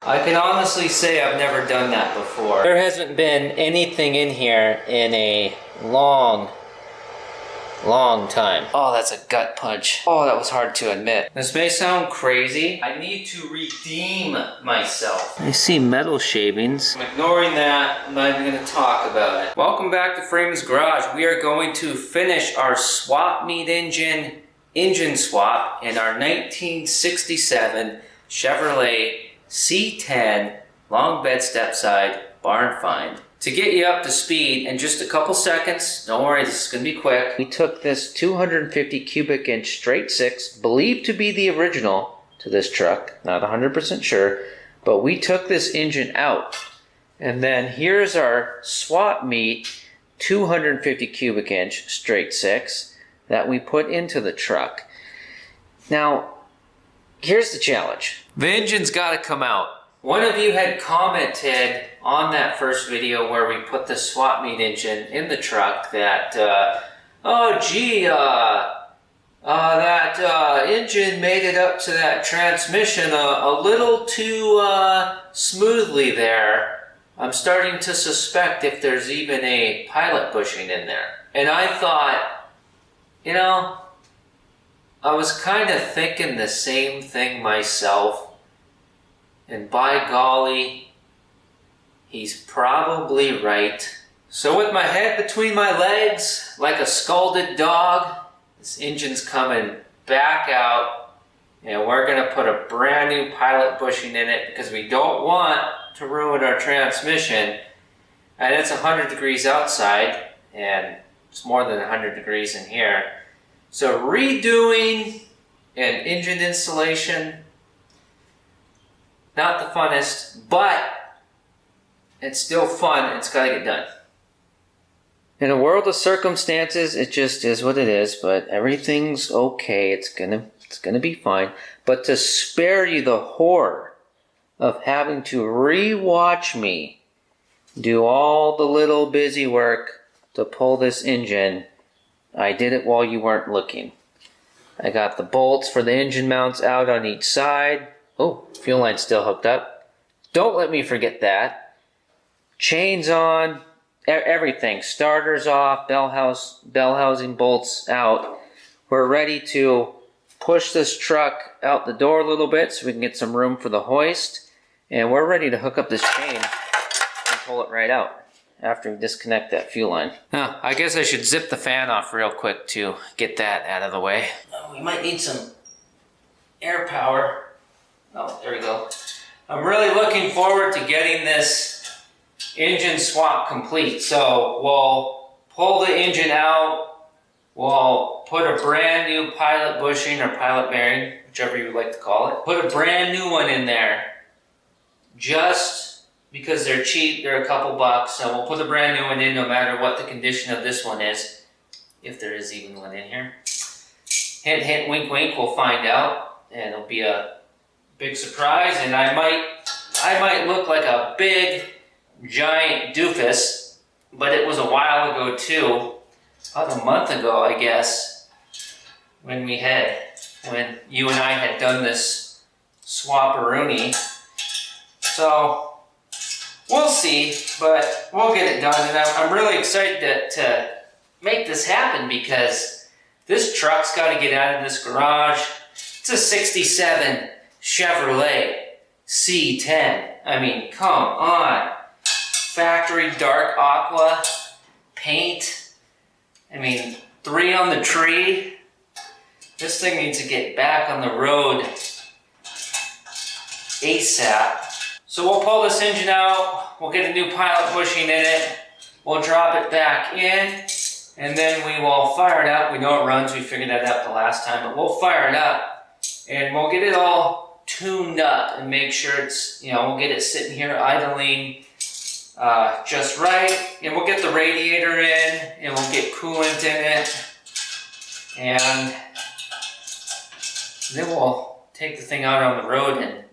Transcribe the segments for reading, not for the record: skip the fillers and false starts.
I can honestly say I've never done that before. There hasn't been anything in here in a long time. Oh, that's a gut punch. Oh, that was hard to admit. This may sound crazy. I need to redeem myself. I see metal shavings. I'm ignoring that. I'm not even going to talk about it. Welcome back to Freeman's Garage. We are going to finish our swap meet engine swap in our 1967 Chevrolet C10 long bed stepside barn find. To get you up to speed in just a couple seconds, don't worry, this is going to be quick. We took this 250 cubic inch straight six, believed to be the original to this truck, not 100% sure, but we took this engine out. And then here's our swap meet 250 cubic inch straight six that we put into the truck. Now, here's the challenge. The engine's got to come out. One of you had commented on that first video where we put the swap meet engine in the truck that, that engine made it up to that transmission a little too smoothly there. I'm starting to suspect if there's even a pilot bushing in there. And I thought, you know, I was kind of thinking the same thing myself. And by golly, he's probably right. So with my head between my legs, like a scalded dog, this engine's coming back out, and we're gonna put a brand new pilot bushing in it because we don't want to ruin our transmission. And it's 100 degrees outside, and it's more than 100 degrees in here. So redoing an engine installation, not the funnest, but it's still fun. It's got to get done. In a world of circumstances, it just is what it is, but everything's okay. It's gonna be fine. But to spare you the horror of having to re-watch me do all the little busy work to pull this engine, I did it while you weren't looking. I got the bolts for the engine mounts out on each side. Oh, fuel line's still hooked up. Don't let me forget that. Chains on, everything. Starters off, bell housing bolts out. We're ready to push this truck out the door a little bit so we can get some room for the hoist. And we're ready to hook up this chain and pull it right out after we disconnect that fuel line. Now, I guess I should zip the fan off real quick to get that out of the way. We might need some air power. Oh, there we go. I'm really looking forward to getting this engine swap complete. So we'll pull the engine out, we'll put a brand new pilot bushing or pilot bearing, whichever you would like to call it. Put a brand new one in there just because they're cheap, they're a couple bucks. So we'll put a brand new one in no matter what the condition of this one is, if there is even one in here. Hint, hint, wink, wink, we'll find out. And it'll be a big surprise, and I might look like a big, giant doofus, but it was a while ago too, about a month ago, I guess, when you and I had done this swap-a-rooney. So, we'll see, but we'll get it done, and I'm really excited to make this happen because this truck's got to get out of this garage. It's a 67 Chevrolet C10. I mean, come on. Factory dark aqua paint. I mean, 3 on the tree. This thing needs to get back on the road ASAP. So we'll pull this engine out. We'll get a new pilot bushing in it. We'll drop it back in. And then we will fire it up. We know it runs. We figured that out the last time. But we'll fire it up. And we'll get it all tuned up and make sure it's, we'll get it sitting here idling just right, and we'll get the radiator in, and we'll get coolant in it, and then we'll take the thing out on the road and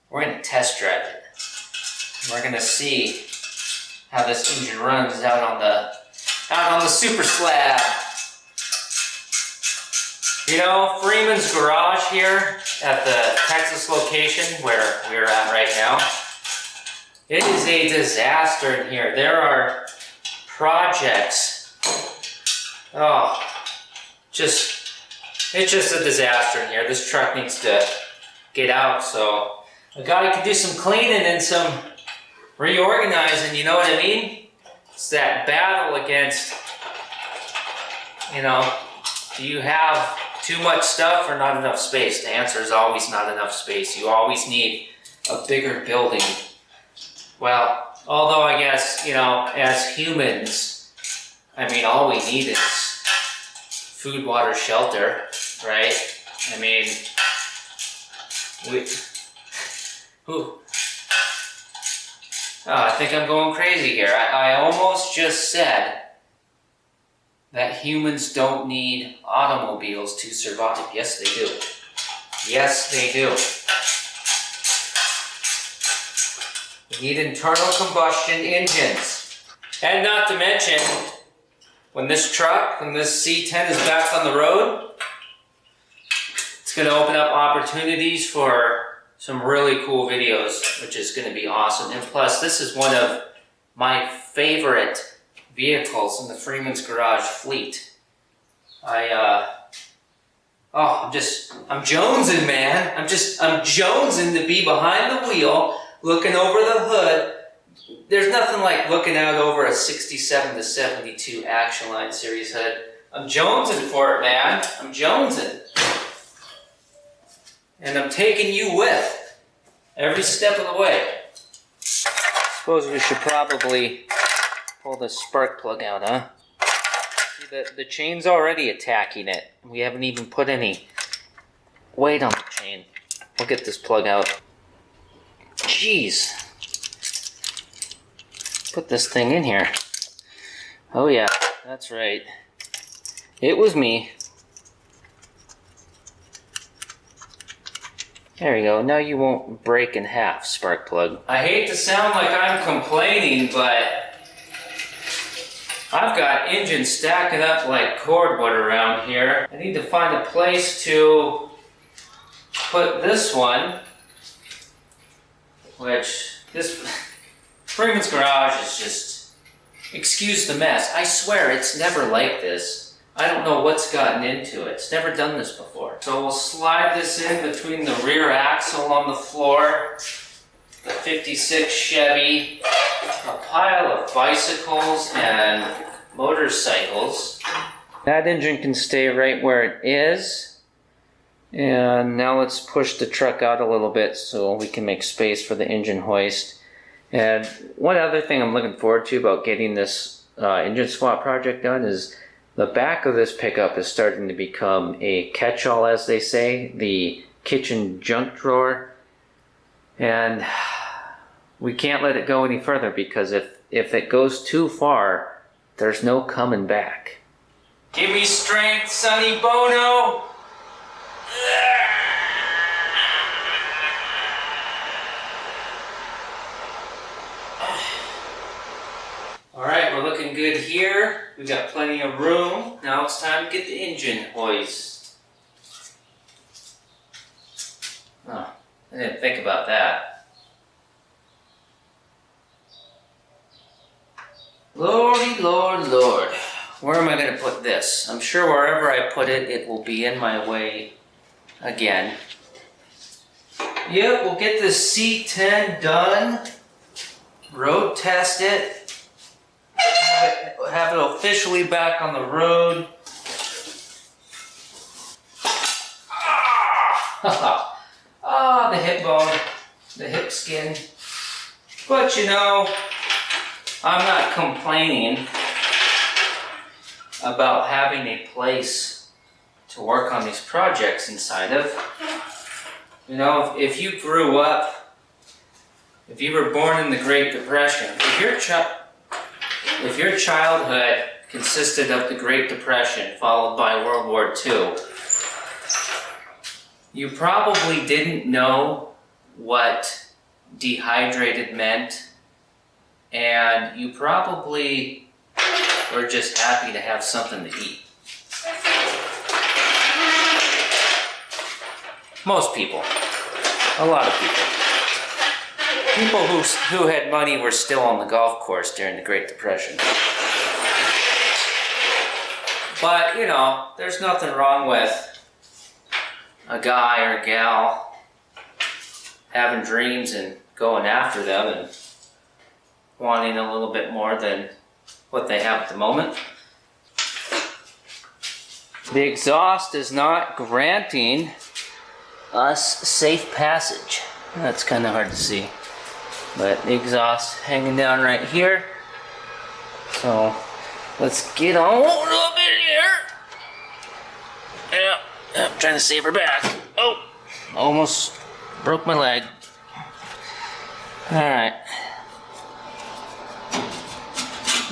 we're going to test drive it. We're going to see how this engine runs out on the super slab. You know, Freeman's Garage here at the Texas location where we're at right now, It is a disaster in here. There are projects. Oh, it's just a disaster in here. This truck needs to get out, so a guy can do some cleaning and some reorganizing, you know what I mean? It's that battle against, you know, do you have too much stuff or not enough space? The answer is always not enough space. You always need a bigger building. Well, although I guess, you know, as humans, I mean, all we need is food, water, shelter, right? I mean, I think I'm going crazy here. I almost just said that humans don't need automobiles to survive. Yes, they do. Yes, they do. We need internal combustion engines. And not to mention, when this C10 is back on the road, it's going to open up opportunities for some really cool videos, which is going to be awesome. And plus, this is one of my favorite vehicles in the Freeman's Garage fleet. I'm jonesing, man. I'm jonesing to be behind the wheel, looking over the hood. There's nothing like looking out over a 67 to 72 Action Line Series hood. I'm jonesing for it, man. I'm jonesing. And I'm taking you with every step of the way. Suppose we should probably pull the spark plug out, huh? See, the chain's already attacking it. We haven't even put any weight on the chain. We'll get this plug out. Jeez. Put this thing in here. Oh yeah, that's right. It was me. There we go. Now you won't break in half, spark plug. I hate to sound like I'm complaining, but I've got engines stacking up like cordwood around here. I need to find a place to put this one, which this Freeman's Garage is just, excuse the mess. I swear it's never like this. I don't know what's gotten into it. It's never done this before. So we'll slide this in between the rear axle on the floor, the 56 Chevy, a pile of bicycles and motorcycles. That engine can stay right where it is. And now let's push the truck out a little bit so we can make space for the engine hoist. And one other thing I'm looking forward to about getting this engine swap project done is the back of this pickup is starting to become a catch-all, as they say, the kitchen junk drawer. And we can't let it go any further because if it goes too far, there's no coming back. Give me strength, Sonny Bono! Alright, we're looking good here. We got plenty of room. Now it's time to get the engine hoist. Oh, I didn't think about that. Lordy, Lord, Lord. Where am I going to put this? I'm sure wherever I put it, it will be in my way again. Yep, we'll get this C10 done. Road test it. Have it officially back on the road. The hip bone, the hip skin. But you know, I'm not complaining about having a place to work on these projects inside of. You know, if you grew up, if you were born in the Great Depression, if your childhood consisted of the Great Depression followed by World War II, you probably didn't know what dehydrated meant, and you probably were just happy to have something to eat. Most people. A lot of people. People who had money were still on the golf course during the Great Depression. But, you know, there's nothing wrong with a guy or gal having dreams and going after them and wanting a little bit more than what they have at the moment. The exhaust is not granting us safe passage. That's kind of hard to see. But the exhaust hanging down right here. So let's get on a little bit here. Yeah, I'm trying to save her back. Oh, almost broke my leg. Alright.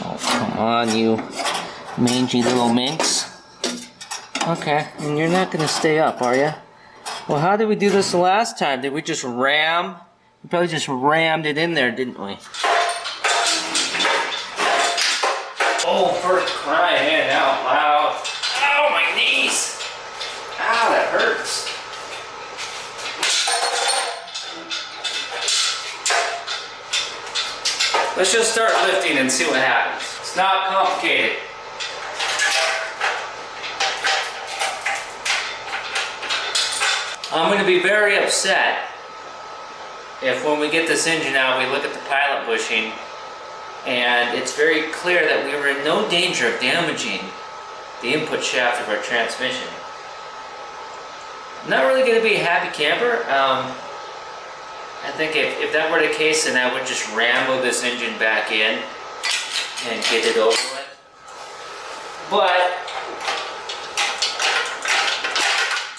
Oh, come on, you mangy little minx. Okay, and you're not going to stay up, are you? Well, how did we do this the last time? Did we just ram? We probably just rammed it in there, didn't we? Oh, for crying out loud. Ow, my knees. Ow, that hurts. Let's just start lifting and see what happens. It's not complicated. I'm going to be very upset if when we get this engine out we look at the pilot bushing and it's very clear that we were in no danger of damaging the input shaft of our transmission. I'm not really going to be a happy camper. I think if that were the case, then I would just rambo this engine back in and get it over with. But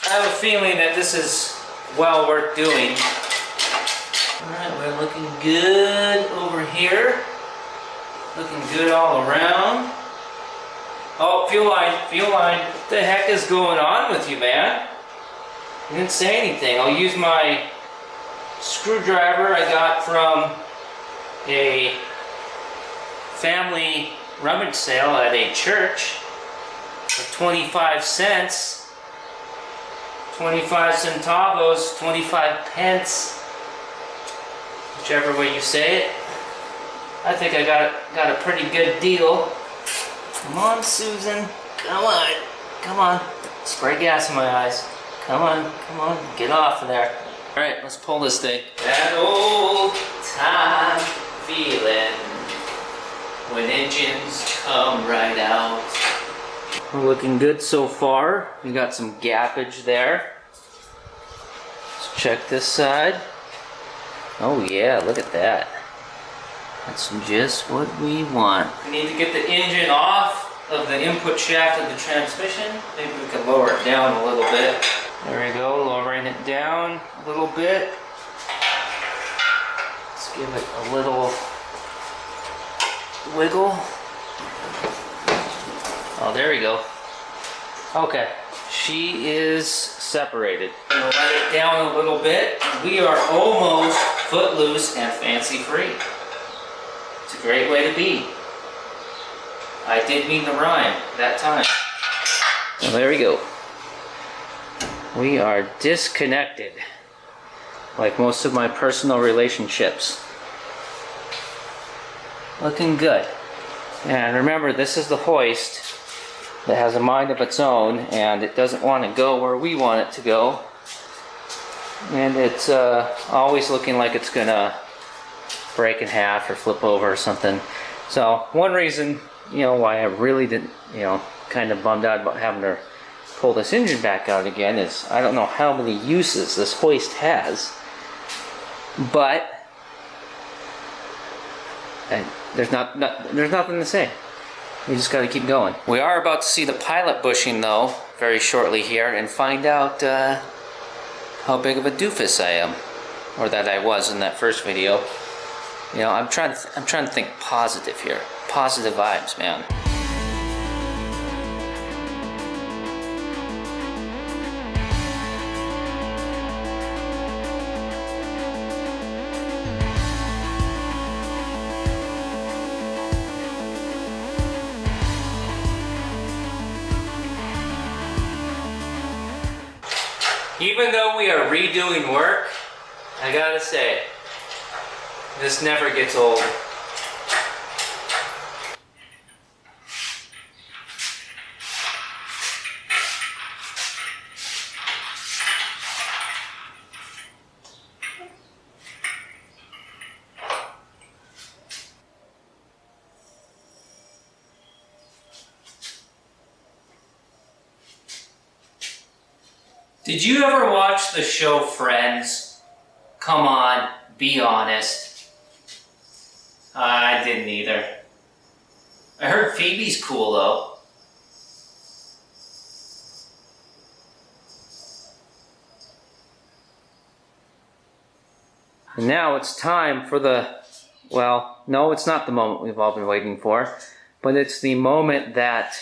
I have a feeling that this is well worth doing. Alright, we're looking good over here. Looking good all around. Oh, fuel line, fuel line. What the heck is going on with you, man? You didn't say anything. I'll use my screwdriver I got from a family rummage sale at a church for 25 cents. 25 centavos, 25 pence, whichever way you say it. I think I got a pretty good deal. Come on, Susan. Come on. Come on. Spray gas in my eyes. Come on. Come on. Get off of there. All right, let's pull this thing. That old time feeling when engines come right out. We're looking good so far. We got some gappage there. Let's check this side. Oh yeah, look at that. That's just what we want. We need to get the engine off of the input shaft of the transmission. Maybe we can lower it down a little bit. There we go, lowering it down a little bit. Let's give it a little wiggle. Oh, there we go. Okay, she is separated. I'm gonna let it down a little bit. We are almost footloose and fancy free. It's a great way to be. I did mean the rhyme that time. Well, there we go. We are disconnected, like most of my personal relationships. Looking good. And remember, this is the hoist that has a mind of its own, and it doesn't want to go where we want it to go. And it's always looking like it's gonna break in half or flip over or something. So one reason, why I really didn't, kind of bummed out about having to pull this engine back out again is I don't know how many uses this hoist has, but there's nothing to say. We just got to keep going. We are about to see the pilot bushing though very shortly here and find out how big of a doofus I am, or that I was in that first video. I'm trying to think positive here. Positive vibes, man. Even though we are redoing work, I gotta say, This never gets old. Did you ever watch the show Friends? Come on, be honest. I didn't either. I heard Phoebe's cool though. And now it's time for well, no, it's not the moment we've all been waiting for, but it's the moment that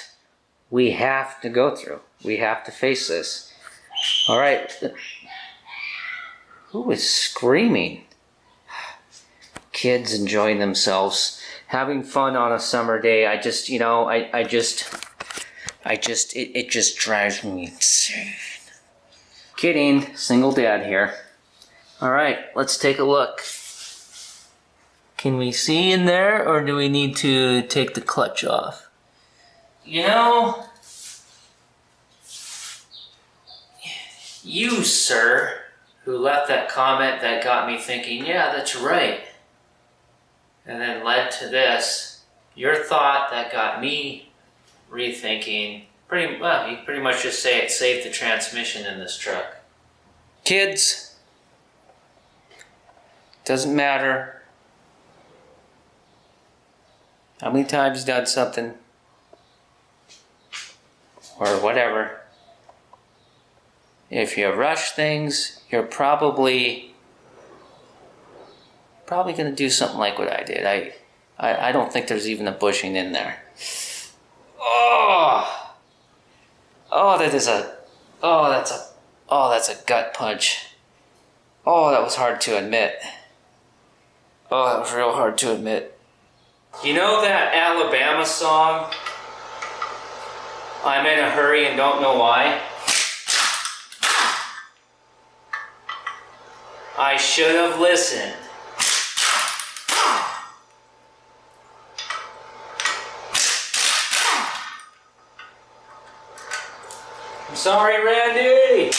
we have to go through. We have to face this. All right. Who is screaming? Kids enjoying themselves, having fun on a summer day. It just drives me insane. Kidding, single dad here. All right, let's take a look. Can we see in there, or do we need to take the clutch off? You know, you, sir, who left that comment that got me thinking, yeah, that's right, and then led to this, your thought that got me rethinking, you pretty much just say it saved the transmission in this truck. Kids, doesn't matter how many times you've done something, or whatever. If you rush things, you're probably going to do something like what I did. I don't think there's even a bushing in there. Oh, that's a gut punch. Oh, that was hard to admit. Oh, that was real hard to admit. You know that Alabama song, I'm in a hurry and don't know why? I should have listened. I'm sorry, Randy.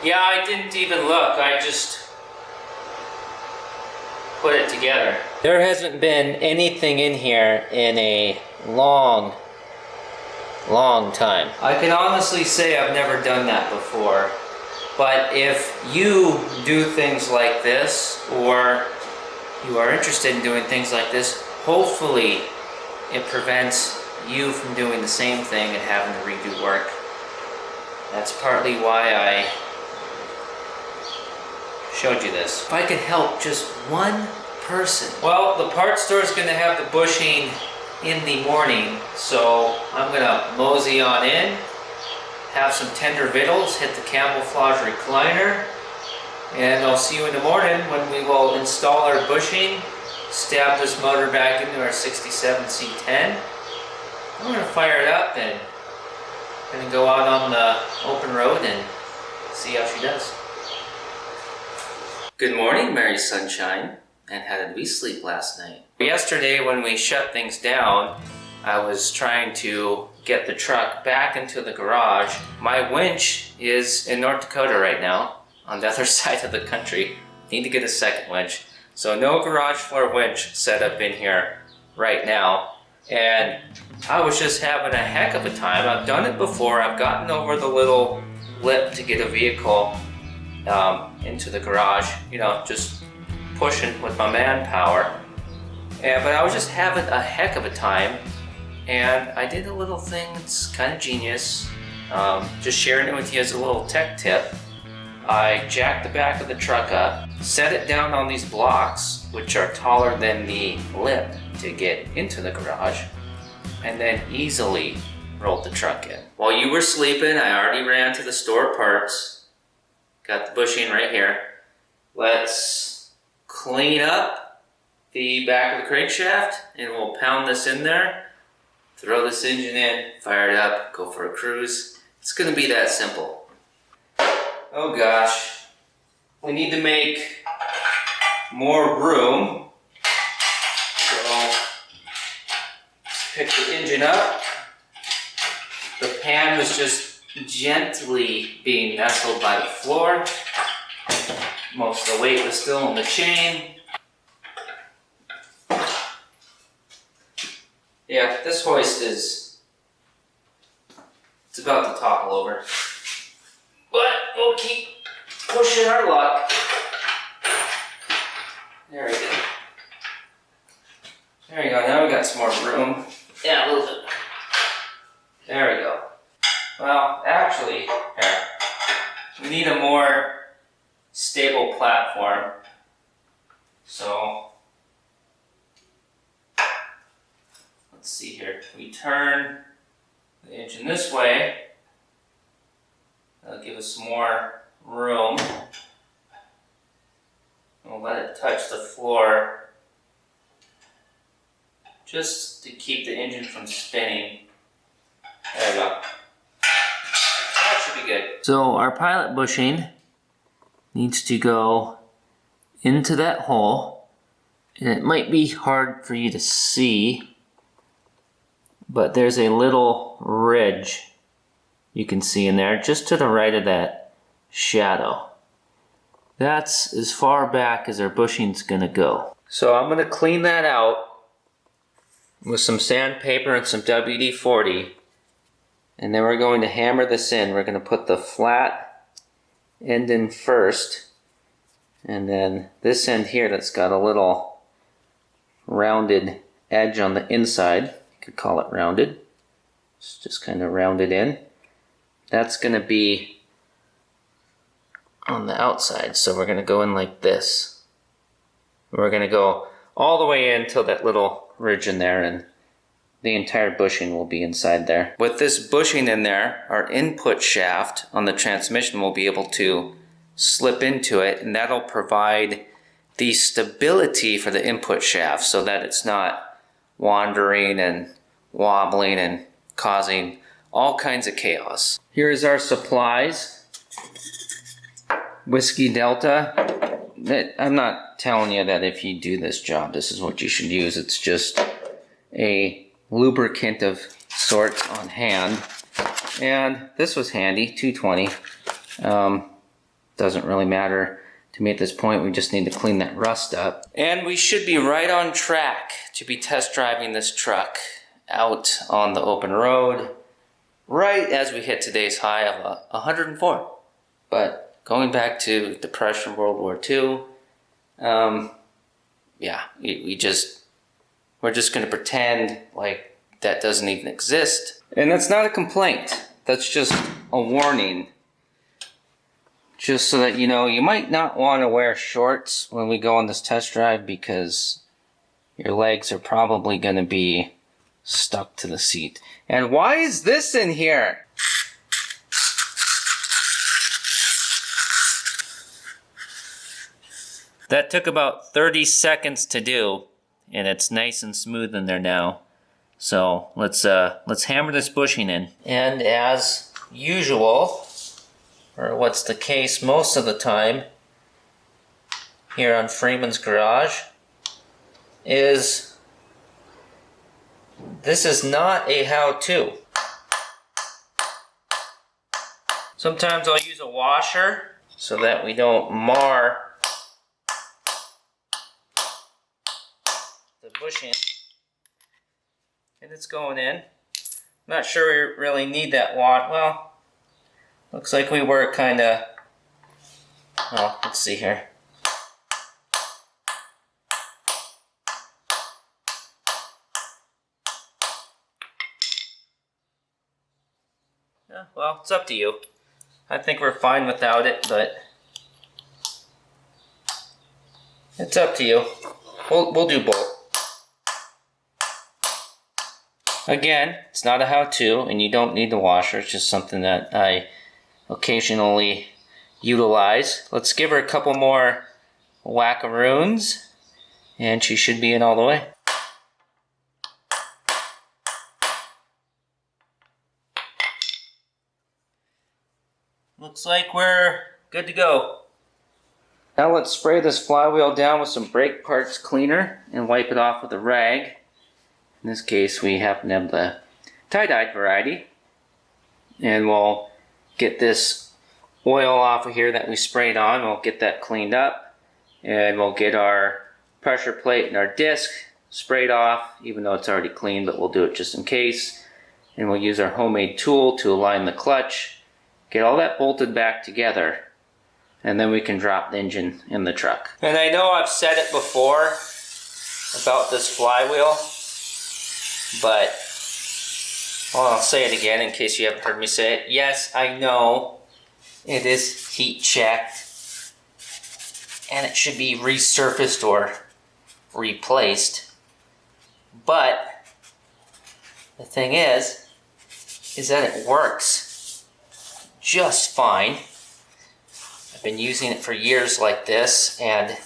Yeah, I didn't even look. I just put it together. There hasn't been anything in here in a long time. I can honestly say I've never done that before. But if you do things like this, or you are interested in doing things like this, hopefully it prevents you from doing the same thing and having to redo work. That's partly why I showed you this. If I could help just one person. Well, the parts store is going to have the bushing in the morning, so I'm going to mosey on in, have some tender victuals, hit the camouflage recliner, and I'll see you in the morning when we will install our bushing, stab this motor back into our 67 C10. I'm going to fire it up and then go out on the open road and see how she does. Good morning, Mary Sunshine. And how did we sleep last night? Yesterday when we shut things down, I was trying to get the truck back into the garage. My winch is in North Dakota right now, on the other side of the country. Need to get a second winch. So no garage floor winch set up in here right now. And I was just having a heck of a time. I've done it before. I've gotten over the little lip to get a vehicle into the garage, just pushing with my manpower. But I was just having a heck of a time, and I did a little thing that's kind of genius, just sharing it with you as a little tech tip. I jacked the back of the truck up, set it down on these blocks, which are taller than the lip to get into the garage, and then easily rolled the truck in. While you were sleeping, I already ran to the store parts. Got the bushing right here. Let's clean up the back of the crankshaft and we'll pound this in there, throw this engine in, fire it up, go for a cruise. It's gonna be that simple. Oh gosh. we need to make more room. So pick the engine up. The pan was just gently being nestled by the floor. Most of the weight was still in the chain. Yeah, this hoist is, it's about to topple over. But we'll keep pushing our luck. There we go. There we go, now we got some more room. Yeah, a little bit. There we go. Well, actually, here, we need a more stable platform. So, let's see here. We turn the engine this way. That'll give us some more room. We'll let it touch the floor just to keep the engine from spinning. There we go. That should be good. So our pilot bushing needs to go into that hole. And it might be hard for you to see, but there's a little ridge you can see in there just to the right of that shadow. That's as far back as our bushing's gonna go. So I'm gonna clean that out with some sandpaper and some WD-40, and then we're going to hammer this in. We're gonna put the flat end in first, and then this end here that's got a little rounded edge on the inside, you could call it rounded, it's just kind of rounded in. That's gonna be on the outside, so we're gonna go in like this. We're gonna go all the way in till that little ridge in there, and the entire bushing will be inside there. With this bushing in there, our input shaft on the transmission will be able to slip into it, and that'll provide the stability for the input shaft so that it's not wandering and wobbling and causing all kinds of chaos. Here's our supplies. Whiskey Delta. I'm not telling you that if you do this job, this is what you should use. It's just a lubricant of sorts on hand. And this was handy, 220. Doesn't really matter to me at this point. We just need to clean that rust up. And we should be right on track to be test driving this truck out on the open road right as we hit today's high of 104. But going back to Depression, World War II, yeah, we're just going to pretend like that doesn't even exist. And that's not a complaint. That's just a warning. Just so that you know, you might not want to wear shorts when we go on this test drive because your legs are probably going to be stuck to the seat. And why is this in here? That took about 30 seconds to do, and it's nice and smooth in there now. So let's hammer this bushing in. And as usual, or what's the case most of the time here on Freeman's Garage, is this is not a how-to. Sometimes I'll use a washer so that we don't mar the bushing, and it's going in. I'm not sure we really need that wad. Well, looks like we were kind of. Oh, let's see here. Yeah, well, it's up to you. I think we're fine without it, but it's up to you. We'll do both. Again, it's not a how-to, and you don't need the washer. It's just something that I occasionally utilize. Let's give her a couple more whackaroons, and she should be in all the way. Looks like we're good to go. Now let's spray this flywheel down with some brake parts cleaner and wipe it off with a rag. In this case, we happen to have the tie-dyed variety. And we'll get this oil off of here that we sprayed on. We'll get that cleaned up. And we'll get our pressure plate and our disc sprayed off, even though it's already clean, but we'll do it just in case. And we'll use our homemade tool to align the clutch, get all that bolted back together, and then we can drop the engine in the truck. And I know I've said it before about this flywheel, but well, I'll say it again in case you haven't heard me say it. Yes, I know it is heat checked and it should be resurfaced or replaced, but the thing is that it works just fine. I've been using it for years like this, and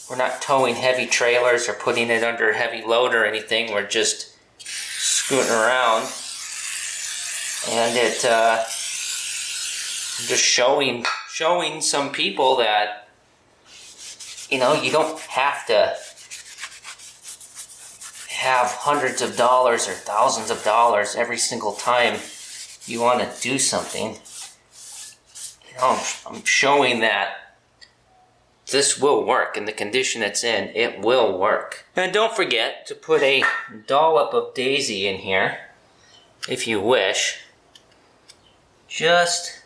we're not towing heavy trailers or putting it under a heavy load or anything. We're just scooting around, and it just showing some people that, you know, you don't have to have hundreds of dollars or thousands of dollars every single time you want to do something. You know, I'm showing that this will work in the condition it's in. It will work. And don't forget to put a dollop of Daisy in here, if you wish, just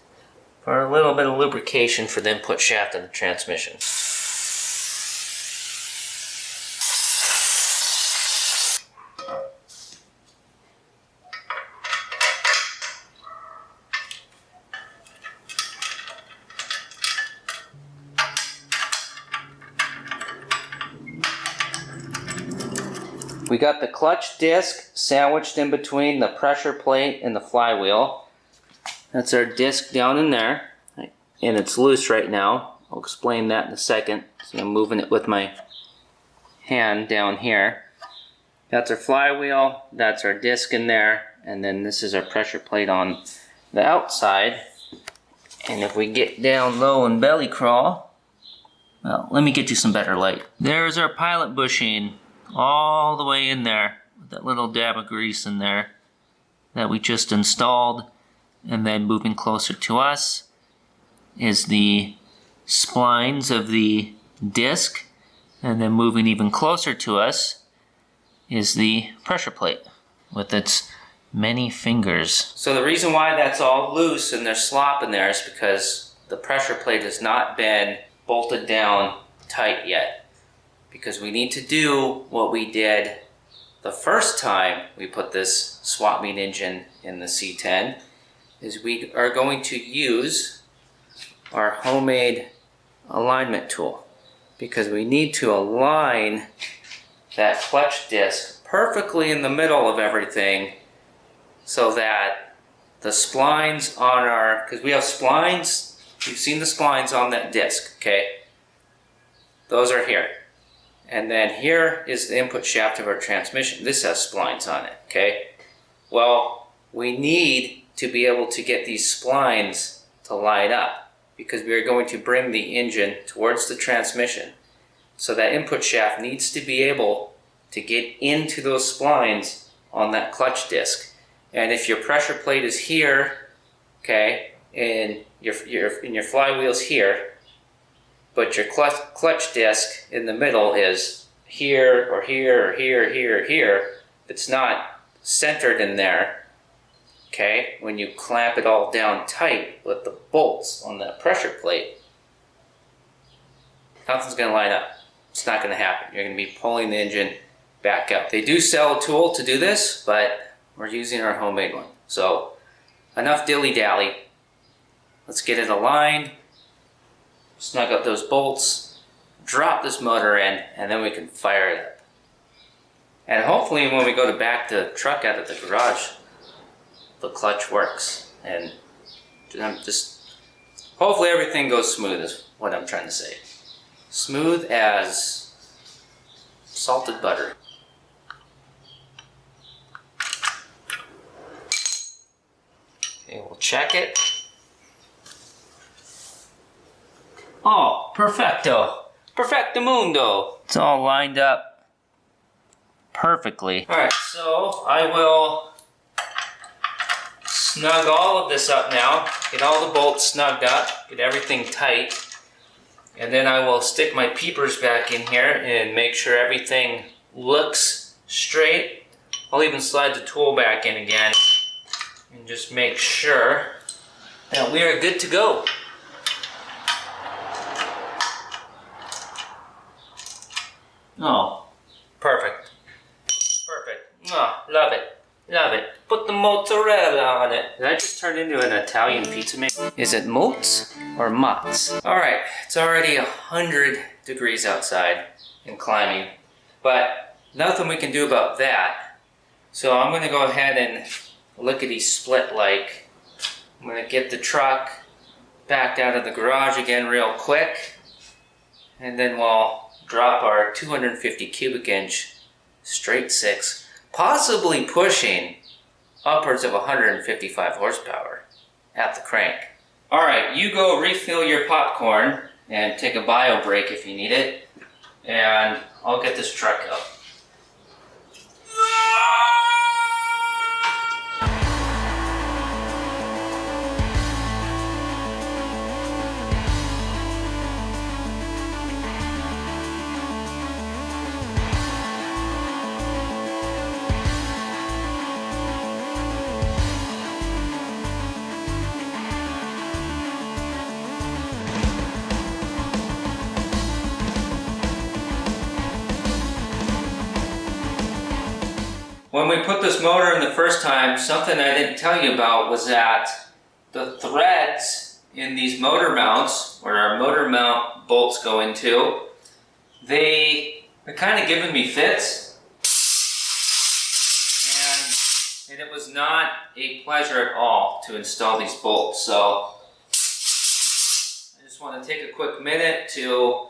for a little bit of lubrication for the input shaft of the transmission. We got the clutch disc sandwiched in between the pressure plate and the flywheel. That's our disc down in there, and it's loose right now. I'll explain that in a second. See, I'm moving it with my hand down here. That's our flywheel, that's our disc in there, and then this is our pressure plate on the outside. And if we get down low and belly crawl, well, let me get you some better light. There's our pilot bushing, all the way in there, with that little dab of grease in there that we just installed. And then moving closer to us is the splines of the disc, and then moving even closer to us is the pressure plate with its many fingers. So the reason why that's all loose and there's slop in there is because the pressure plate has not been bolted down tight yet. Because we need to do what we did the first time we put this swap meet engine in the C10, is we are going to use our homemade alignment tool, because we need to align that clutch disc perfectly in the middle of everything, so that the splines on our, because we have splines, you've seen the splines on that disc, okay? Those are here. And then here is the input shaft of our transmission. This has splines on it, okay? Well, we need to be able to get these splines to line up, because we are going to bring the engine towards the transmission. So that input shaft needs to be able to get into those splines on that clutch disc. And if your pressure plate is here, okay, and your flywheel's here, but your clutch disc in the middle is here or here or here, here, here, it's not centered in there, okay, when you clamp it all down tight with the bolts on that pressure plate, nothing's going to line up. It's not going to happen. You're going to be pulling the engine back up. They do sell a tool to do this, but we're using our homemade one. So enough dilly-dally. Let's get it aligned, snug up those bolts, drop this motor in, and then we can fire it up. And hopefully when we go to back the truck out of the garage, the clutch works. And just hopefully everything goes smooth is what I'm trying to say. Smooth as salted butter. Okay, we'll check it. Oh, perfecto. Perfectamundo. It's all lined up perfectly. Alright, so I will snug all of this up now. Get all the bolts snugged up. Get everything tight. And then I will stick my peepers back in here and make sure everything looks straight. I'll even slide the tool back in again and just make sure that we are good to go. Oh, perfect. Perfect. Oh, love it. Love it. Put the mozzarella on it. Did I just turn into an Italian pizza maker? Is it mots or mozz? Alright, it's already 100 degrees outside and climbing, but nothing we can do about that. So I'm going to go ahead and lickety-split like. I'm going to get the truck backed out of the garage again real quick, and then we'll drop our 250 cubic inch straight six, possibly pushing upwards of 155 horsepower at the crank. Alright, you go refill your popcorn and take a bio break if you need it, and I'll get this truck up. When we put this motor in the first time, something I didn't tell you about was that the threads in these motor mounts, where our motor mount bolts go into, they're kind of giving me fits. And it was not a pleasure at all to install these bolts. So I just want to take a quick minute to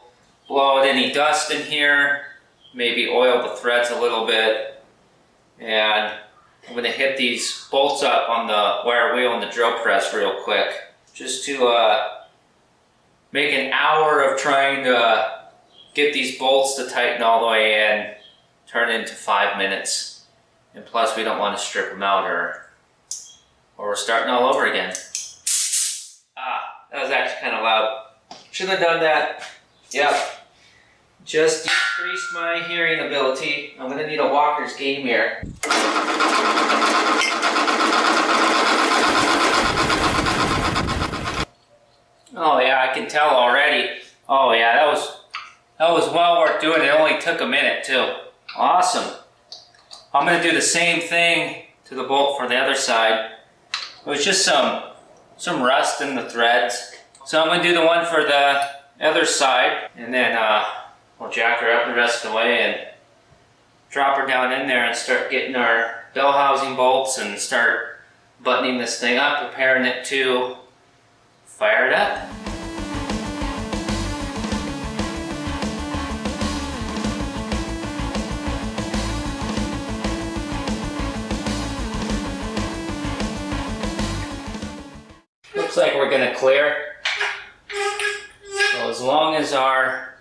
blow out any dust in here, maybe oil the threads a little bit. And I'm going to hit these bolts up on the wire wheel and the drill press real quick, just to make an hour of trying to get these bolts to tighten all the way in turn into 5 minutes. And plus we don't want to strip them out or we're starting all over again. That was actually kind of loud. Shouldn't have done that. Yep. Just decreased my hearing ability. I'm going to need a walker's game here. Oh yeah, I can tell already. Oh yeah, that was well worth doing. It only took a minute too. Awesome. I'm going to do the same thing to the bolt for the other side. It was just some rust in the threads. So I'm going to do the one for the other side, and then we'll jack her up the rest of the way and drop her down in there and start getting our bell housing bolts and start buttoning this thing up, preparing it to fire it up. Looks like we're gonna clear. So as long as our,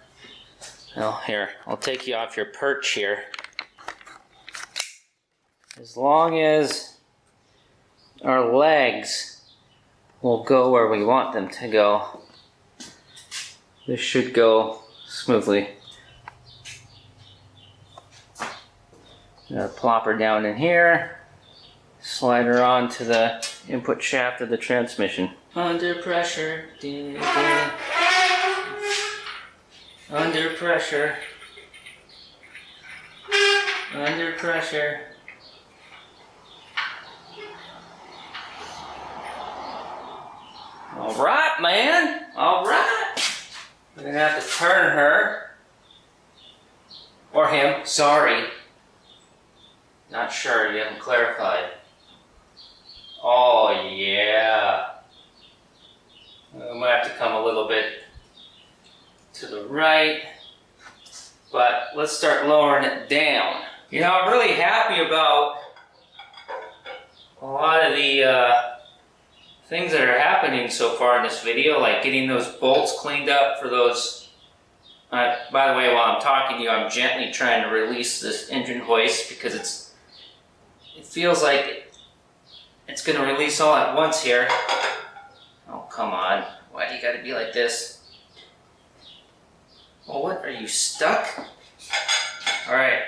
well, here, I'll take you off your perch here. As long as our legs will go where we want them to go, this should go smoothly. Plop her down in here, slide her onto the input shaft of the transmission. Under pressure, under pressure, under pressure. All right, man. All right. We're gonna have to turn her, or him. Sorry. Not sure. You haven't clarified. Oh yeah. I might have to come a little bit to the right, but let's start lowering it down. You know, I'm really happy about a lot of the things that are happening so far in this video, like getting those bolts cleaned up for those. By the way, while I'm talking to you, I'm gently trying to release this engine hoist because it feels like it's going to release all at once here. Oh, come on. Why do you got to be like this? Oh, what? Are you stuck? All right.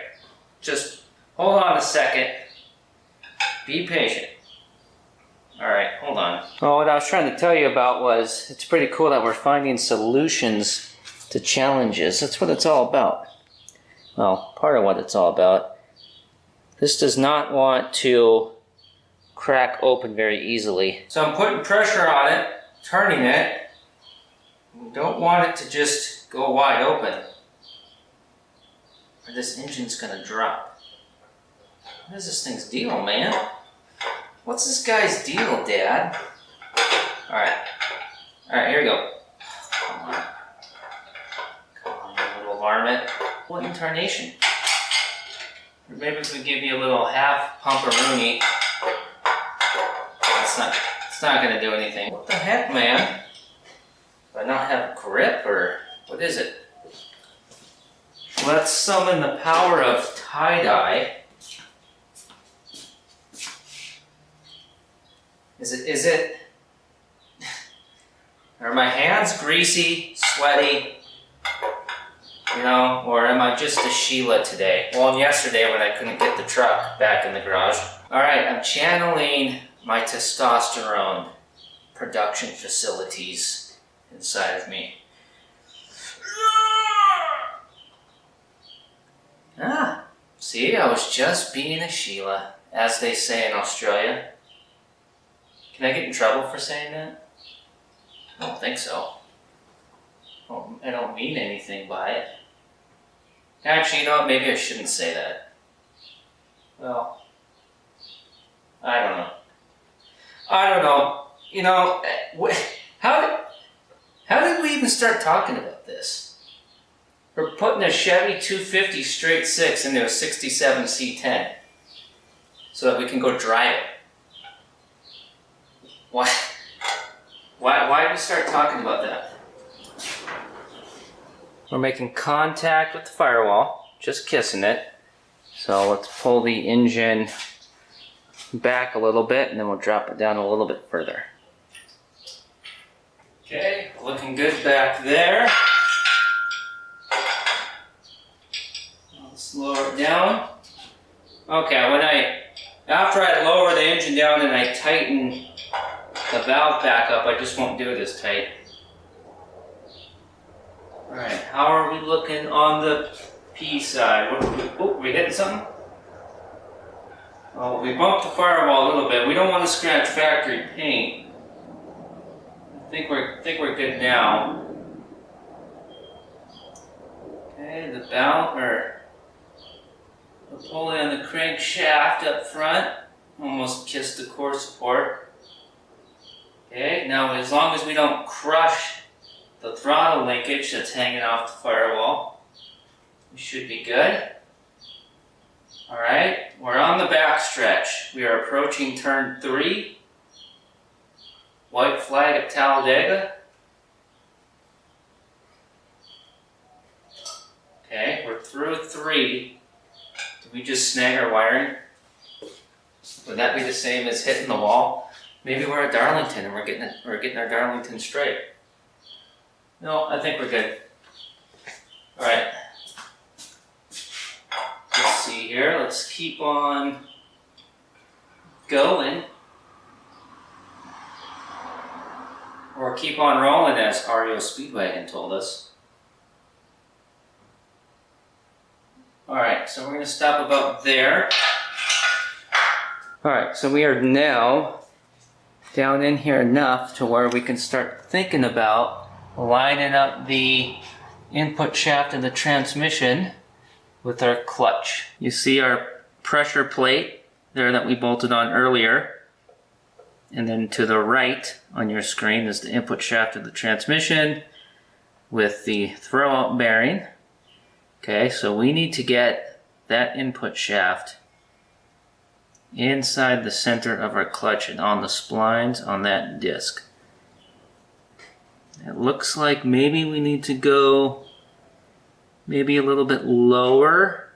Just hold on a second. Be patient. All right, hold on. Oh, what I was trying to tell you about was it's pretty cool that we're finding solutions to challenges. That's what it's all about. Well, part of what it's all about. This does not want to crack open very easily. So I'm putting pressure on it, turning it. We don't want it to just go wide open, or this engine's gonna drop. What is this thing's deal, man? What's this guy's deal, Dad? Alright, here we go. Come on, you little varmint. What in tarnation? Or maybe if we give you a little half pumperoonie. It's not gonna do anything. What the heck, man? Do I not have grip, or what is it? Let's summon the power of tie-dye. Is it? Are my hands greasy, sweaty, you know, or am I just a Sheila today? Well, and yesterday when I couldn't get the truck back in the garage. All right, I'm channeling my testosterone production facilities inside of me. Ah, see, I was just being a Sheila, as they say in Australia. Can I get in trouble for saying that? I don't think so. Well, I don't mean anything by it. Actually, you know what? Maybe I shouldn't say that. Well, I don't know. You know, how did we even start talking about this? We're putting a Chevy 250 straight six into a 67 C10 so that we can go drive it. Why did we start talking about that? We're making contact with the firewall, just kissing it. So let's pull the engine back a little bit and then we'll drop it down a little bit further. Okay, looking good back there. Let's lower it down. Okay, after I lower the engine down and I tighten the valve back up, I just won't do it as tight. Alright, how are we looking on the P side? Are we hitting something? Oh, we bumped the firewall a little bit. We don't want to scratch factory paint. I think we're good now. Okay, the pulley on the crankshaft up front. Almost kissed the core support. Okay, now as long as we don't crush the throttle linkage that's hanging off the firewall, we should be good. Alright, we're on the back stretch. We are approaching turn 3. White flag at Talladega. Okay, we're through 3. Did we just snag our wiring? Would that be the same as hitting the wall? Maybe we're at Darlington and we're getting our Darlington straight. No, I think we're good. All right. Let's see here. Let's keep on going. Or keep on rolling, as REO Speedwagon told us. All right, so we're going to stop about there. All right, so we are now down in here enough to where we can start thinking about lining up the input shaft of the transmission with our clutch. You see our pressure plate there that we bolted on earlier, and then to the right on your screen is the input shaft of the transmission with the throwout bearing. Okay, so we need to get that input shaft inside the center of our clutch and on the splines on that disc. It looks like maybe we need to go maybe a little bit lower.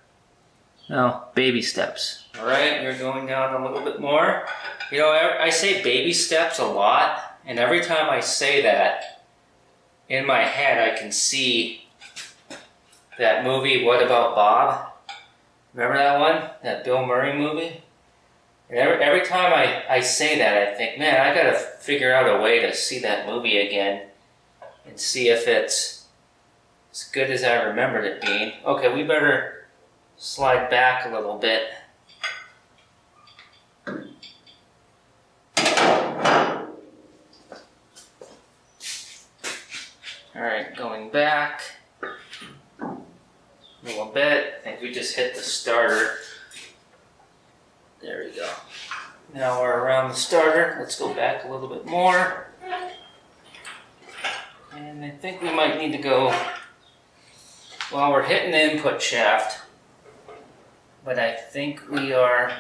No, baby steps. All right, you're going down a little bit more. You know, I say baby steps a lot, and every time I say that, in my head I can see that movie, What About Bob? Remember that one? That Bill Murray movie? And every time I say that, I think, man, I gotta figure out a way to see that movie again and see if it's as good as I remembered it being. Okay, we better slide back a little bit. Alright, going back a little bit. I think we just hit the starter. There we go. Now we're around the starter. Let's go back a little bit more. And I think we might need to go, well, we're hitting the input shaft, but I think we are,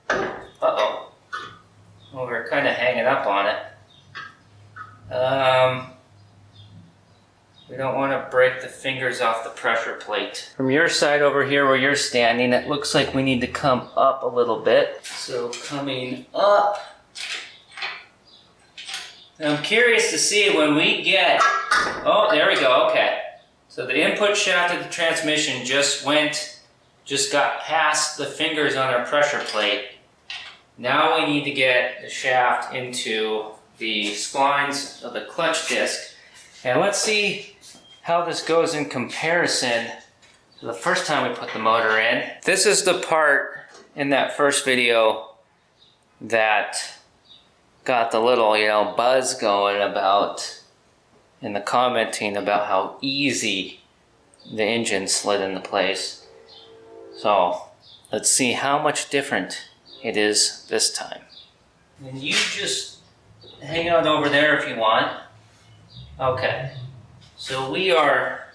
uh-oh. Well, we're kind of hanging up on it. We don't want to break the fingers off the pressure plate. From your side over here where you're standing, it looks like we need to come up a little bit. So coming up. I'm curious to see when we get, oh, there we go, okay. So the input shaft of the transmission just got past the fingers on our pressure plate. Now we need to get the shaft into the splines of the clutch disc. And let's see how this goes in comparison to the first time we put the motor in. This is the part in that first video that got the little, buzz going about in the commenting about how easy the engine slid into place. So let's see how much different it is this time. And you just hang out over there if you want. Okay, so we are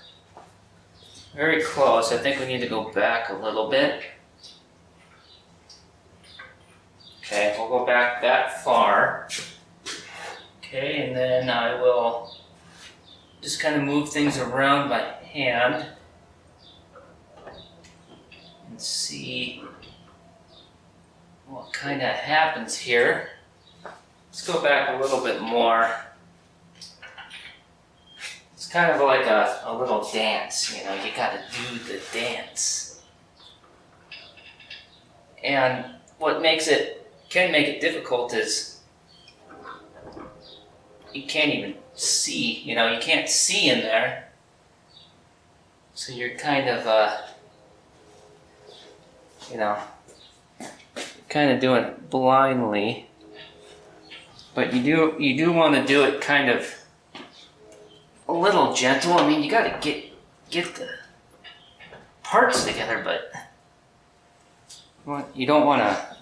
very close. I think we need to go back a little bit. Okay, we'll go back that far. Okay, and then I will just kind of move things around by hand and see what kind of happens here. Let's go back a little bit more. It's kind of like a little dance, you gotta do the dance. And what can make it difficult is you can't even see, you can't see in there. So you're kind of, kind of doing it blindly. But you do want to do it kind of a little gentle. I mean, you got to get the parts together, but you don't want to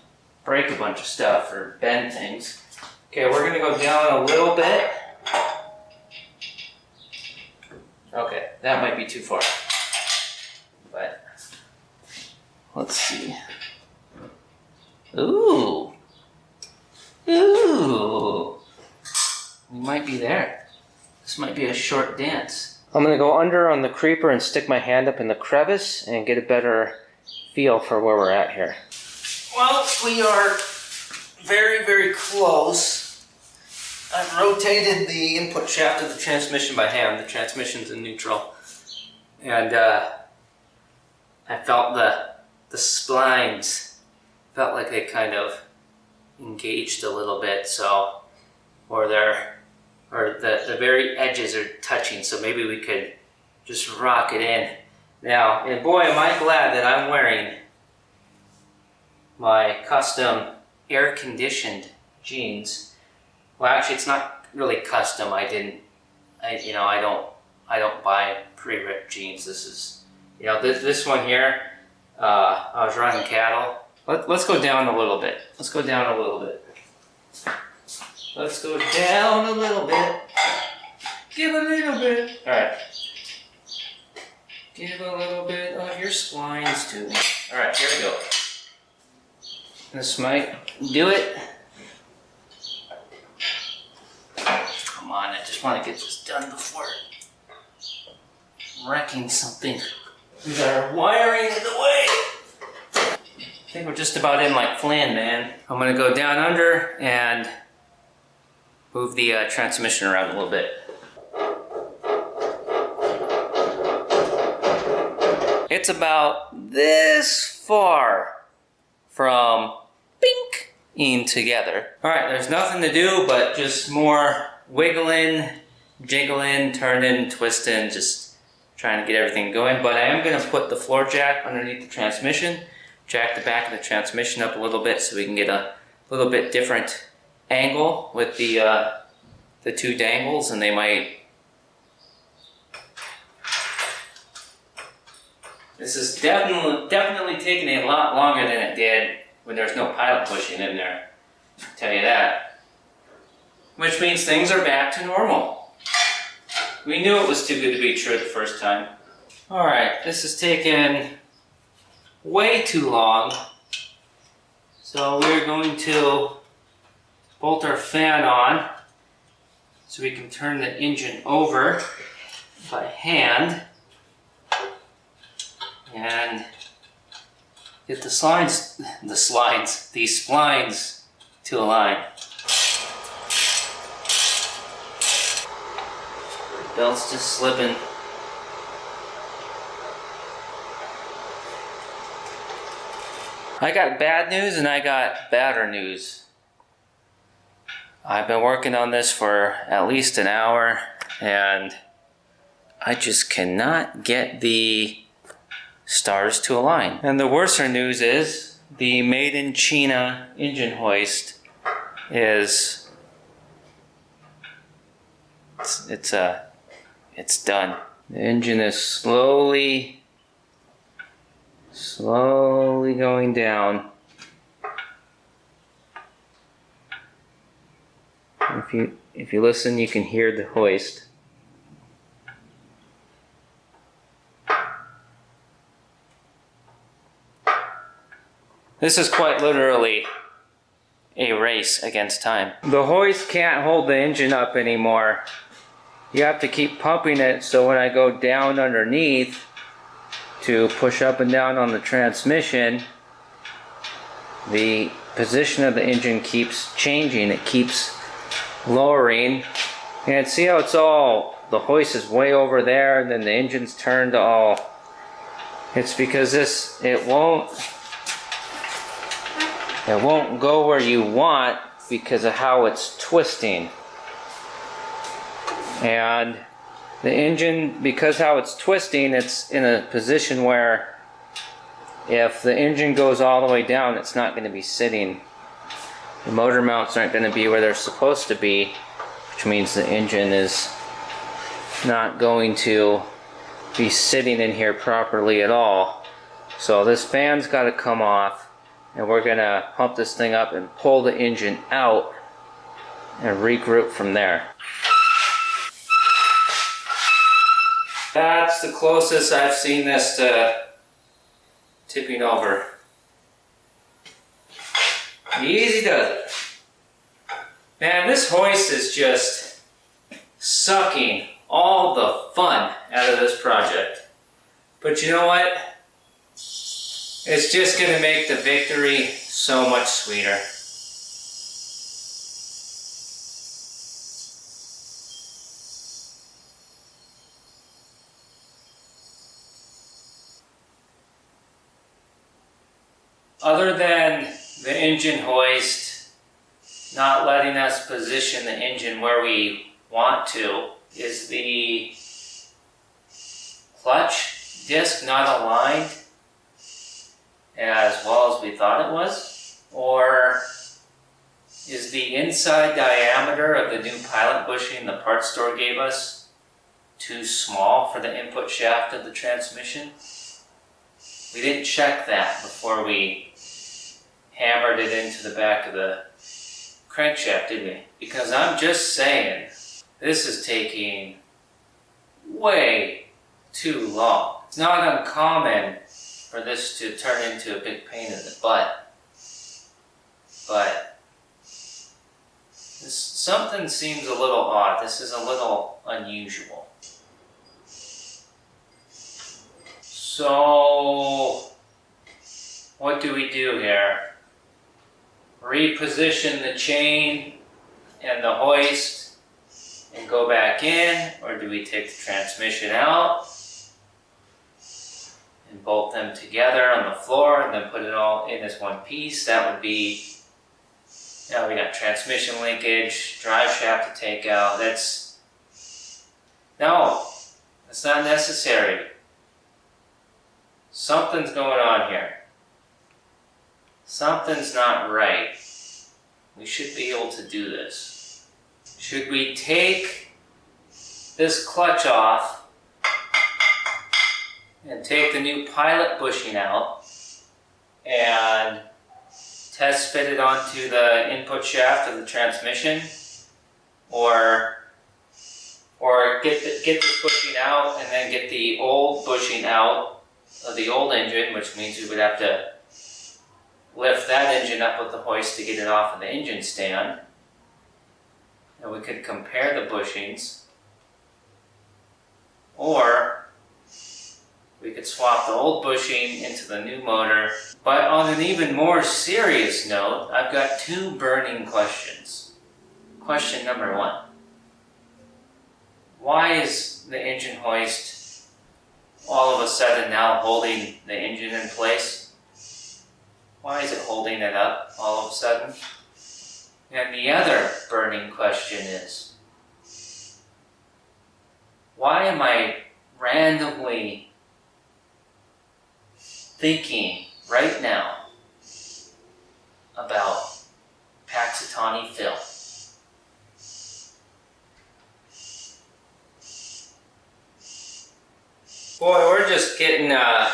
break a bunch of stuff or bend things. Okay, we're going to go down a little bit. Okay, that might be too far. But let's see. Ooh. Ooh. We might be there. This might be a short dance. I'm going to go under on the creeper and stick my hand up in the crevice and get a better feel for where we're at here. Well, we are very, very close. I've rotated the input shaft of the transmission by hand. The transmission's in neutral. And I felt the splines felt like they kind of engaged a little bit, so, or the very edges are touching, so maybe we could just rock it in. Now, and boy, am I glad that I'm wearing my custom air-conditioned jeans. Well, actually, it's not really custom. I don't buy pre-ripped jeans. This is, this one here. I was running cattle. Let's go down a little bit. Let's go down a little bit. Let's go down a little bit. Give a little bit. All right. Give a little bit of your splines to me. All right, here we go. This might do it. Come on, I just want to get this done before wrecking something. We got our wiring in the way. I think we're just about in like Flynn, man. I'm gonna go down under and move the transmission around a little bit. It's about this far from bink in together. All right, there's nothing to do but just more wiggling, jiggling, turning, twisting, just trying to get everything going. But I am gonna put the floor jack underneath the transmission, jack the back of the transmission up a little bit so we can get a little bit different angle with the two dangles, and they might. This is definitely taking a lot longer than it did when there's no pilot bushing in there. I'll tell you that. Which means things are back to normal. We knew it was too good to be true the first time. Alright, this is taking way too long. So we're going to bolt our fan on so we can turn the engine over by hand and get the splines to align. The belt's just slipping. I got bad news and I got badder news. I've been working on this for at least an hour and I just cannot get the stars to align. And the worser news is the made in China engine hoist is it's done. The engine is slowly going down. If you listen, you can hear the hoist. This is quite literally a race against time. The hoist can't hold the engine up anymore. You have to keep pumping it, so when I go down underneath to push up and down on the transmission, the position of the engine keeps changing. It keeps lowering. And see how it's all, the hoist is way over there and then the engine's turned all. It's because it won't go where you want because of how it's twisting. And the engine, because how it's twisting, it's in a position where if the engine goes all the way down, it's not going to be sitting. The motor mounts aren't going to be where they're supposed to be, which means the engine is not going to be sitting in here properly at all. So this fan's got to come off. And we're going to pump this thing up and pull the engine out and regroup from there. That's the closest I've seen this to tipping over. Easy does it. Man, this hoist is just sucking all the fun out of this project. But you know what? It's just going to make the victory so much sweeter. Other than the engine hoist not letting us position the engine where we want to, is the clutch disc not aligned as well as we thought it was? Or is the inside diameter of the new pilot bushing the parts store gave us too small for the input shaft of the transmission? We didn't check that before we hammered it into the back of the crankshaft, did we? Because I'm just saying, this is taking way too long. It's not uncommon for this to turn into a big pain in the butt. but something seems a little odd. This is a little unusual. So, what do we do here? Reposition the chain and the hoist and go back in, or do we take the transmission out and bolt them together on the floor and then put it all in as one piece? That would be, now we got transmission linkage, drive shaft to take out. No, that's not necessary. Something's going on here. Something's not right. We should be able to do this. Should we take this clutch off and take the new pilot bushing out and test fit it onto the input shaft of the transmission, or get this bushing out and then get the old bushing out of the old engine, which means we would have to lift that engine up with the hoist to get it off of the engine stand. And we could compare the bushings, or we could swap the old bushing into the new motor. But on an even more serious note, I've got two burning questions. Question number one: why is the engine hoist all of a sudden now holding the engine in place? Why is it holding it up all of a sudden? And the other burning question is, why am I randomly thinking right now about Paxitani Phil? Boy, we're just getting a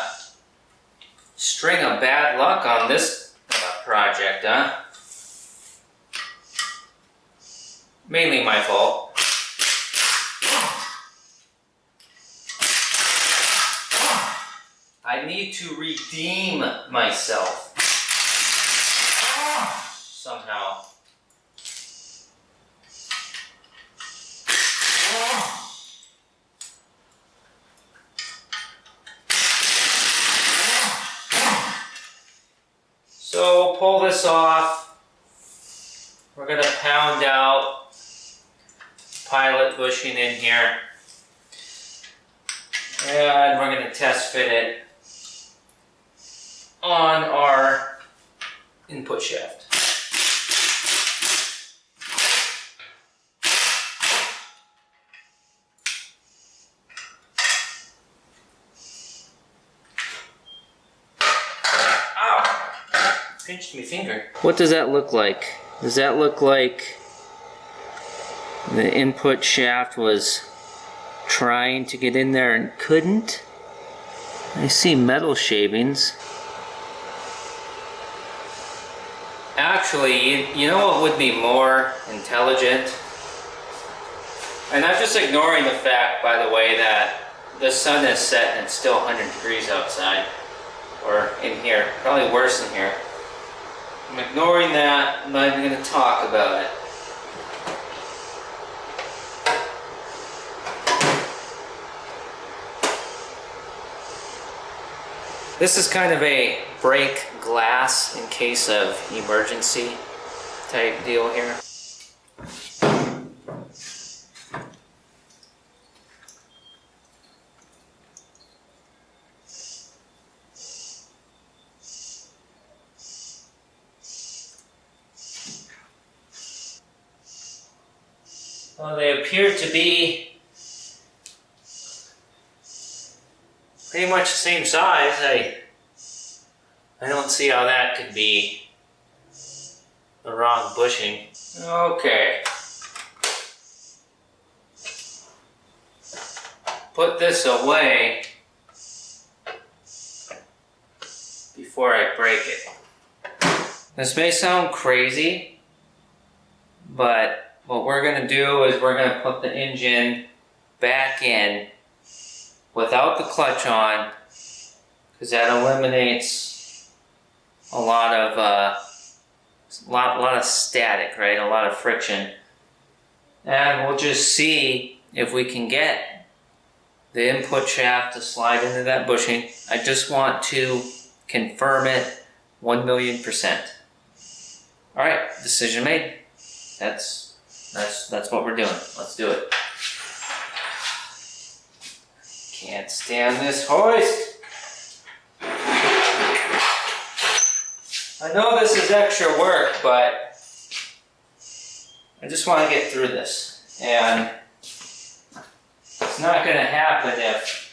string of bad luck on this project, huh? Mainly my fault. I need to redeem myself somehow. So pull this off. We're going to pound out pilot bushing in here, and we're going to test fit it on our input shaft. Ow! Pinched my finger. What does that look like? Does that look like the input shaft was trying to get in there and couldn't? I see metal shavings. Actually, you know what would be more intelligent? And I'm just ignoring the fact, by the way, that the sun is set and it's still 100 degrees outside. Or in here, probably worse in here. I'm ignoring that, I'm not even going to talk about it. This is kind of a break glass in case of emergency type deal here. Well, they appear to be pretty much the same size. I don't see how that could be the wrong bushing. Okay. Put this away before I break it. This may sound crazy, but what we're going to do is we're going to put the engine back in without the clutch on, because that eliminates a lot of a lot of static, right? A lot of friction. And we'll just see if we can get the input shaft to slide into that bushing. I just want to confirm it 1,000,000%. All right, decision made. That's what we're doing. Let's do it. Can't stand this hoist. I know this is extra work, but I just want to get through this. And it's not going to happen if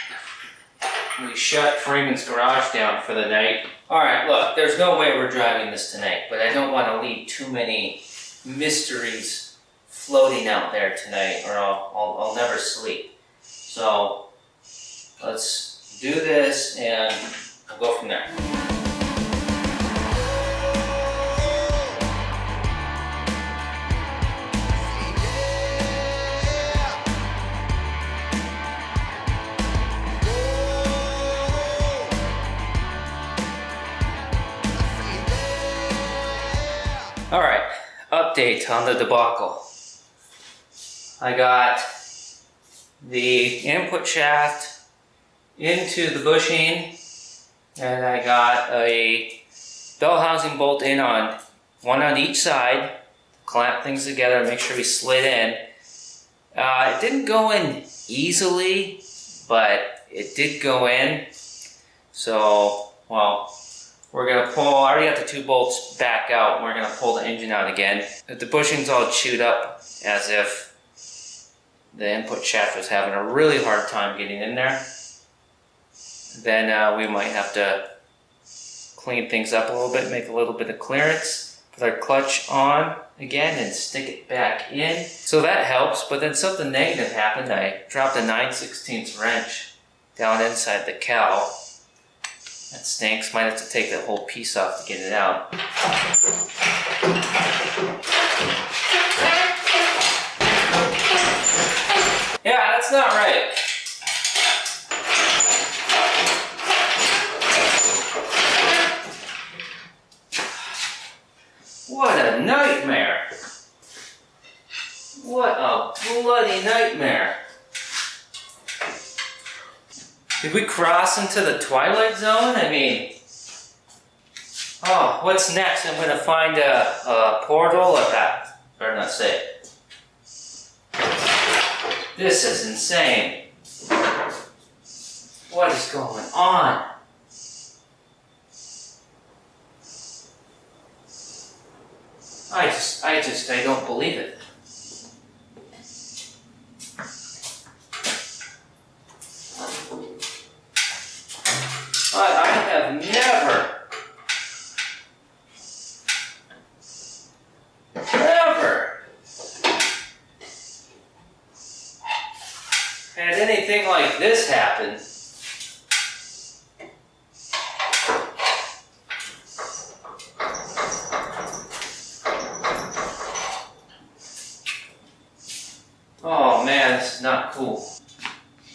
we shut Freeman's garage down for the night. Alright, look, there's no way we're driving this tonight, but I don't want to leave too many mysteries floating out there tonight, or I'll never sleep. So, let's do this and we'll go from there. Alright, update on the debacle. I got the input shaft into the bushing, and I got a bell housing bolt in on one on each side, clamp things together, make sure we slid in. It didn't go in easily, but it did go in. So, well, we're going to pull, I already got the 2 bolts back out, and we're going to pull the engine out again. If the bushing's all chewed up, as if the input shaft was having a really hard time getting in there, then we might have to clean things up a little bit, make a little bit of clearance, put our clutch on again and stick it back in. So that helps, but then something negative happened. I dropped a 9/16 wrench down inside the cowl. That stinks. Might have to take that whole piece off to get it out. Yeah, that's not right. What a nightmare. What a bloody nightmare. Did we cross into the Twilight Zone? I mean, oh, what's next? I'm gonna find a portal or that. Better not say it. This is insane. What is going on? I don't believe it. I have never had anything like this happen. Oh man, this is not cool.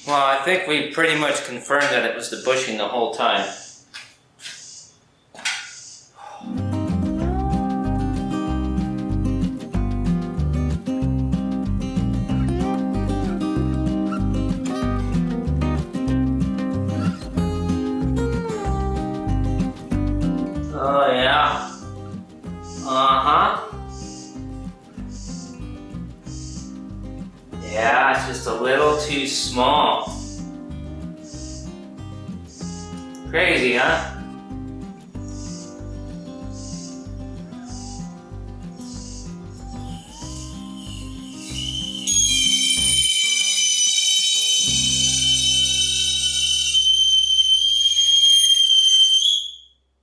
Well, I think we pretty much confirmed that it was the bushing the whole time. Oh yeah. Uh-huh. Yeah, it's just a little too small. Crazy, huh?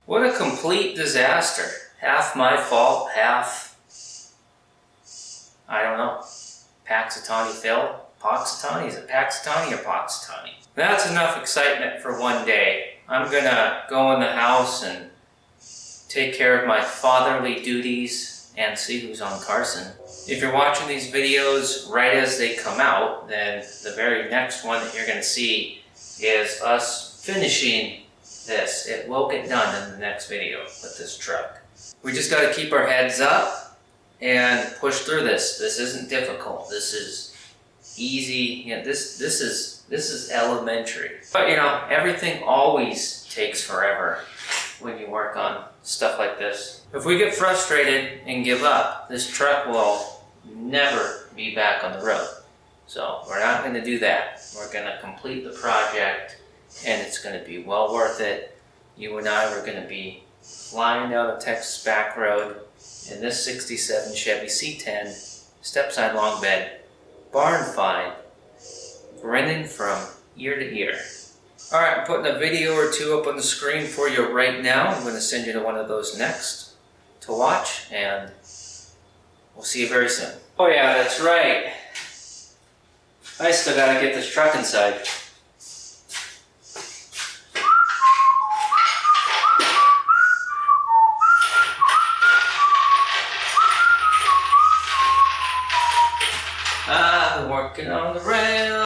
What a complete disaster. Half my fault, half, I don't know. Paxitani failed? Poxitani? Is it Paxitani or Poxitani? That's enough excitement for one day. I'm gonna go in the house and take care of my fatherly duties and see who's on Carson. If you're watching these videos right as they come out, then the very next one that you're gonna see is us finishing this. It will get done in the next video with this truck. We just got to keep our heads up and push through this. This isn't difficult. This is easy. You know, this is elementary. But you know, everything always takes forever when you work on stuff like this. If we get frustrated and give up, this truck will never be back on the road. So we're not going to do that. We're going to complete the project, and it's going to be well worth it. You and I are going to be flying down a Texas back road in this 67 Chevy C10 Stepside long bed, barn find, grinning from ear to ear. Alright, I'm putting a video or two up on the screen for you right now. I'm going to send you to one of those next to watch, and we'll see you very soon. Oh yeah, that's right. I still gotta get this truck inside.